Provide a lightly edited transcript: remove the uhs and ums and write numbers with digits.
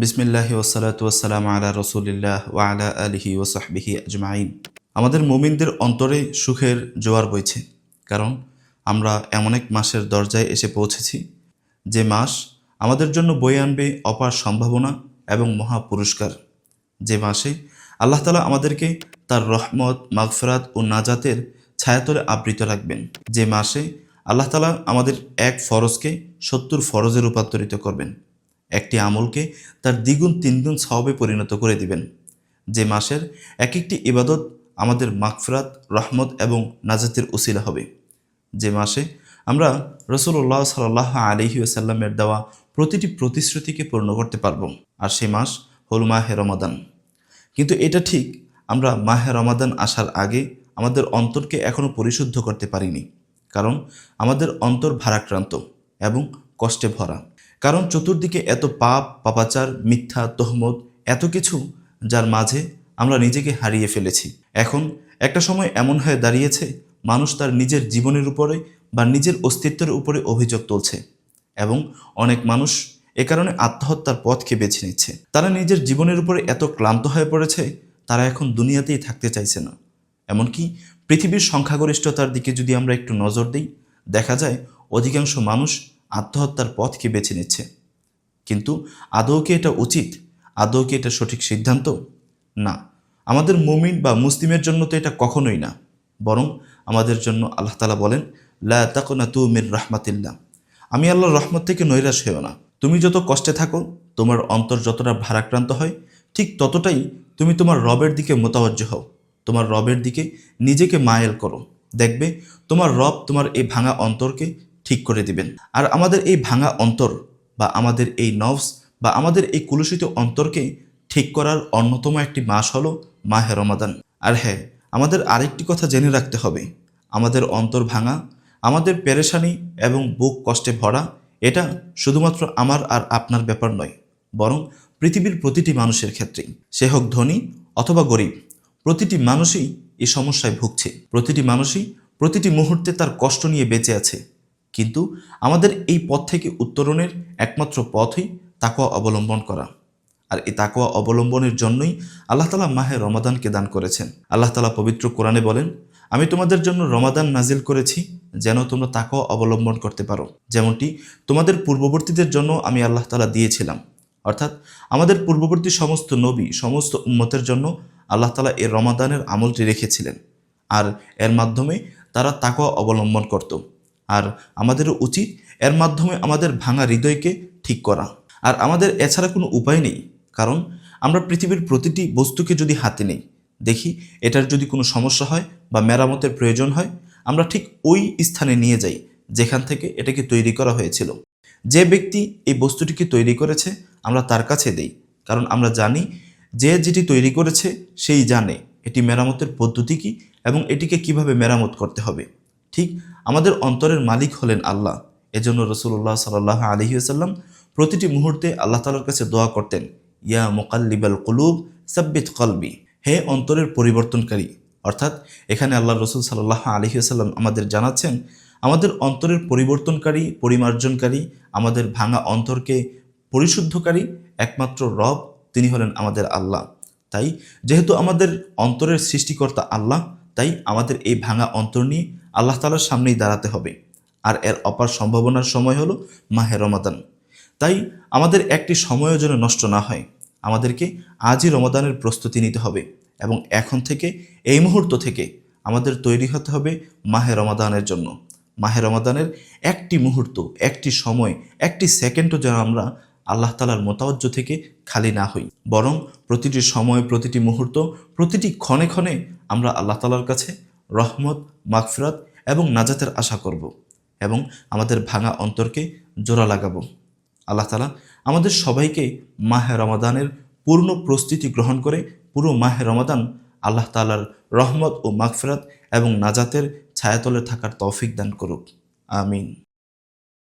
বিসমিল্লাহি ওয়াসসালাতু ওয়াসসালামু আলা রাসূলিল্লাহ ওয়া আলা আলিহি ওয়া সাহবিহি আজমাইন। আমাদের মুমিনদের অন্তরে সুখের জোয়ার বইছে, কারণ আমরা এমন এক মাসের দরজায় এসে পৌঁছেছি যে মাস আমাদের জন্য বয়ে আনবে অপার সম্ভাবনা এবং মহা পুরস্কার। যে মাসে আল্লাহ তাআলা আমাদেরকে তার রহমত, মাগফিরাত ও নাজাতের ছায়াতলে আবৃত রাখবেন। যে মাসে আল্লাহ তাআলা আমাদের এক ফরজকে ৭০ ফরজে রূপান্তরিত করবেন, একটি আমলকে তার দ্বিগুণ তিনগুণ সওয়াবে পরিণত করে দিবেন। যে মাসের এক একটি ইবাদত আমাদের মাগফিরাত, রহমত এবং নাজাতের উসিলা হবে। যে মাসে আমরা রাসূলুল্লাহ সাল্লাল্লাহু আলাইহি ওয়াসাল্লামের দেওয়া প্রতিটি প্রতিশ্রুতিকে পূর্ণ করতে পারব। আর সে মাস হল মাহে রমাদান। কিন্তু এটা ঠিক, আমরা মাহে রমাদান আসার আগে আমাদের অন্তরকে এখনও পরিশুদ্ধ করতে পারিনি, কারণ আমাদের অন্তর ভারাক্রান্ত এবং কষ্টে ভরা। কারণ চতুর্দিকে এত পাপ, পাপাচার, মিথ্যা, তহমত, এত কিছু, যার মাঝে আমরা নিজেকে হারিয়ে ফেলেছি। এখন একটা সময় এমন হয়ে দাঁড়িয়েছে, মানুষ তার নিজের জীবনের উপরে বা নিজের অস্তিত্বের উপরে অভিযোগ তুলছে, এবং অনেক মানুষ এ কারণে আত্মহত্যার পথকে বেছে নিচ্ছে। তারা নিজের জীবনের উপরে এত ক্লান্ত হয়ে পড়েছে, তারা এখন দুনিয়াতেই থাকতে চাইছে না। এমনকি পৃথিবীর সংখ্যাগরিষ্ঠতার দিকে যদি আমরা একটু নজর দিই, দেখা যায় অধিকাংশ মানুষ আত্মহত্যার পথকে বেছে নিচ্ছে। কিন্তু আদৌ কি এটা উচিত? আদৌ কি এটা সঠিক সিদ্ধান্ত? না, আমাদের মুমিন বা মুসলিমের জন্য তো এটা কখনোই না। বরং আমাদের জন্য আল্লাহ তাআলা বলেন, লা তাকনাতু মির রাহমাতিল্লাহ, আমি আল্লাহর রহমত থেকে নৈরাশ হইও না। তুমি যত কষ্টে থাকো, তোমার অন্তর যতটা ভারাক্রান্ত হয়, ঠিক ততটাই তুমি তোমার রবের দিকে মোতাওয়াজ্জহ হও। তোমার রবের দিকে নিজেকে মায়েল করো, দেখবে তোমার রব তোমার এই ভাঙা অন্তরকে ঠিক করে দিবেন। আর আমাদের এই ভাঙা অন্তর বা আমাদের এই নফস বা আমাদের এই কুলুষিত অন্তরকে ঠিক করার অন্যতম একটি মাস হলো মাহে রমাদান। আর হ্যাঁ, আমাদের আরেকটি কথা জেনে রাখতে হবে, আমাদের অন্তর ভাঙা, আমাদের পেরেশানি এবং বুক কষ্টে ভরা, এটা শুধুমাত্র আমার আর আপনার ব্যাপার নয়, বরং পৃথিবীর প্রতিটি মানুষের ক্ষেত্রেই। সে হোক ধনী অথবা গরিব, প্রতিটি মানুষই এই সমস্যায় ভুগছে। প্রতিটি মানুষই প্রতিটি মুহূর্তে তার কষ্ট নিয়ে বেঁচে আছে। কিন্তু আমাদের এই পথ থেকে উত্তরণের একমাত্র পথই তাকওয়া অবলম্বন করা। আর এই তাকওয়া অবলম্বনের জন্যই আল্লাহ তাআলা মাহে রমাদানকে দান করেছেন। আল্লাহ তাআলা পবিত্র কোরআনে বলেন, আমি তোমাদের জন্য রমাদান নাজিল করেছি যেন তোমরা তাকওয়া অবলম্বন করতে পারো, যেমনটি তোমাদের পূর্ববর্তীদের জন্য আমি আল্লাহ তাআলা দিয়েছিলাম। অর্থাৎ আমাদের পূর্ববর্তী সমস্ত নবী, সমস্ত উম্মতের জন্য আল্লাহ তাআলা এই রমাদানের আমলটি রেখেছিলেন, আর এর মাধ্যমে তারা তাকওয়া অবলম্বন করত। আর আমাদেরও উচিত এর মাধ্যমে আমাদের ভাঙা হৃদয়কে ঠিক করা। আর আমাদের এছাড়া কোনো উপায় নেই, কারণ আমরা পৃথিবীর প্রতিটি বস্তুকে যদি হাতে নেই, দেখি এটার যদি কোনো সমস্যা হয় বা মেরামতের প্রয়োজন হয়, আমরা ঠিক ওই স্থানে নিয়ে যাই যেখান থেকে এটাকে তৈরি করা হয়েছিল। যে ব্যক্তি এই বস্তুটিকে তৈরি করেছে, আমরা তার কাছে দেই, কারণ আমরা জানি যে যেটি তৈরি করেছে সেই জানে এটি মেরামতের পদ্ধতি কী এবং এটিকে কিভাবে মেরামত করতে হবে। ঠিক আমাদের অন্তরের মালিক হলেন আল্লাহ। এজন্য রাসূলুল্লাহ সাল্লাল্লাহু আলাইহি ওয়াসাল্লাম প্রতিটি মুহূর্তে আল্লাহ তাআলার কাছে দোয়া করতেন, ইয়া মুকাল্লিবাল কুলুব সাব্বিত কলবি, হে অন্তরের পরিবর্তনকারী। অর্থাৎ এখানে আল্লাহ রাসূল সাল্লাল্লাহু আলাইহি ওয়াসাল্লাম আমাদের জানাচ্ছেন, আমাদের অন্তরের পরিবর্তনকারী, পরিমার্জনকারী, আমাদের ভাঙা অন্তরকে পরিশুদ্ধকারী একমাত্র রব, তিনি হলেন আমাদের আল্লাহ। তাই যেহেতু আমাদের অন্তরের সৃষ্টিকর্তা আল্লাহ, তাই আমাদের এই ভাঙা অন্তর নিয়ে আল্লাহ তাআলার সামনেই দাঁড়াতে হবে। আর এর অপার সম্ভাবনার সময় হলো মাহে রমাদান। তাই আমাদের একটি সময়ও যেন নষ্ট না হয়, আমাদেরকে আজই রমাদানের প্রস্তুতি নিতে হবে এবং এখন থেকে, এই মুহূর্ত থেকে আমাদের তৈরি হতে হবে মাহে রমাদানের জন্য। মাহে রমাদানের একটি মুহূর্ত, একটি সময়, একটি সেকেন্ডও যেন আমরা আল্লাহ তাআলার মোতাওয়াজ্জো থেকে খালি না হই, বরং প্রতিটি সময়, প্রতিটি মুহূর্ত, প্রতিটি ক্ষণে ক্ষণে আমরা আল্লাহ তাআলার কাছে রহমত, মাগফিরাত এবং নাজাতের আশা করব এবং আমাদের ভাঙা অন্তরকে জোড়া লাগাবো। আল্লাহ তাআলা আমাদের সবাইকে মাহে রমাদানের পূর্ণ প্রস্তুতি গ্রহণ করে পুরো মাহে রমাদান আল্লাহ তাআলার রহমত ও মাগফিরাত এবং নাজাতের ছায়াতলে থাকার তৌফিক দান করুক। আমিন।